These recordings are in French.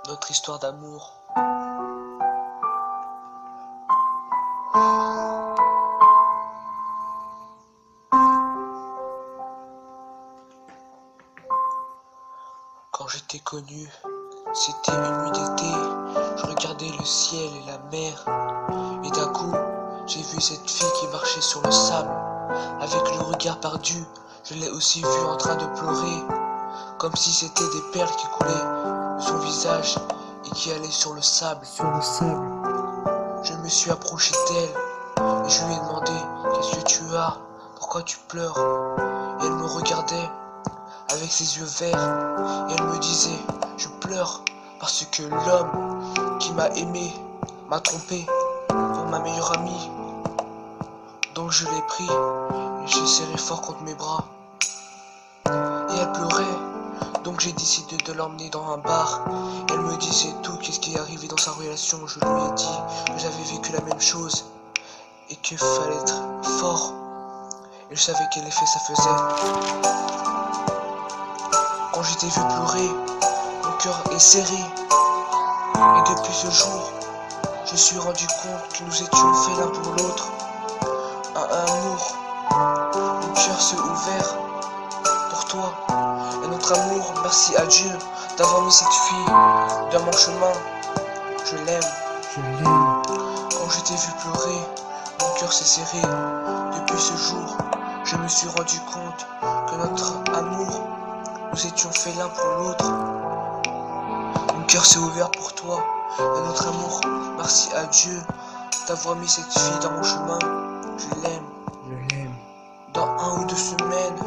Notre histoire d'amour. Quand je t'ai connu, c'était une nuit d'été. Je regardais le ciel et la mer. Et d'un coup, j'ai vu cette fille qui marchait sur le sable. Avec le regard perdu, je l'ai aussi vue en train de pleurer. Comme si c'était des perles qui coulaient de son visage et qui allaient sur le sable. Je me suis approché d'elle et je lui ai demandé: qu'est-ce que tu as? Pourquoi tu pleures? Et elle me regardait avec ses yeux verts et elle me disait: je pleure parce que l'homme qui m'a aimé m'a trompé pour ma meilleure amie. Donc je l'ai pris et j'ai serré fort contre mes bras. Et elle pleurait, donc j'ai décidé de l'emmener dans un bar. Elle me disait tout, qu'est-ce qui est arrivé dans sa relation. Je lui ai dit que j'avais vécu la même chose et qu'il fallait être fort. Et je savais quel effet ça faisait. Quand je t'ai vu pleurer, mon cœur est serré. Et depuis ce jour, je suis rendu compte que nous étions faits l'un pour l'autre. Un amour, mon cœur s'est ouvert pour toi. Et notre amour, merci à Dieu d'avoir mis cette fille dans mon chemin. Je l'aime. Quand je t'ai vu pleurer, mon cœur s'est serré. Depuis ce jour, je me suis rendu compte que notre amour, nous étions faits l'un pour l'autre. Mon cœur s'est ouvert pour toi et notre amour, merci à Dieu d'avoir mis cette fille dans mon chemin. Je l'aime. Dans 1 ou 2 semaines,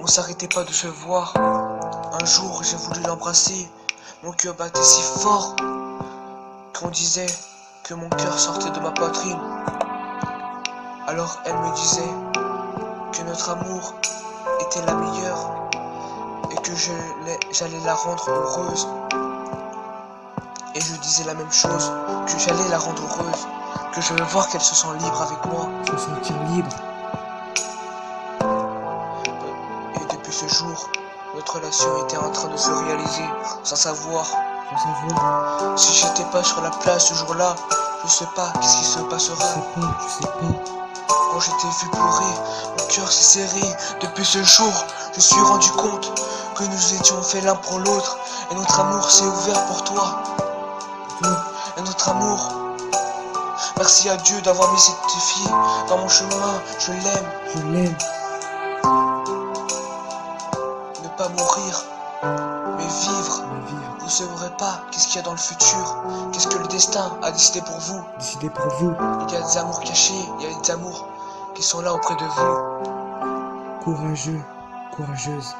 on s'arrêtait pas de se voir. Un jour, j'ai voulu l'embrasser. Mon cœur battait si fort qu'on disait que mon cœur sortait de ma poitrine. Alors elle me disait que notre amour était la meilleure et que j'allais la rendre heureuse. Et je disais la même chose, que j'allais la rendre heureuse, que je veux voir qu'elle se sent libre avec moi. Se sentir libre. Et depuis ce jour, notre relation était en train de se réaliser, sans savoir. Si j'étais pas sur la place ce jour-là, je sais pas qu'est-ce qui se passera. Je sais pas. Quand je t'ai vu pleurer, mon cœur s'est serré. Depuis ce jour, je suis rendu compte que nous étions faits l'un pour l'autre. Et notre amour s'est ouvert pour toi. Et notre amour, merci à Dieu d'avoir mis cette fille dans mon chemin. Je l'aime. Ne pas mourir, mais vivre. Vous ne saurez pas qu'est-ce qu'il y a dans le futur. Qu'est-ce que le destin a décidé pour vous. Il y a des amours cachés, il y a des amours qui sont là auprès de vous. Courageuse.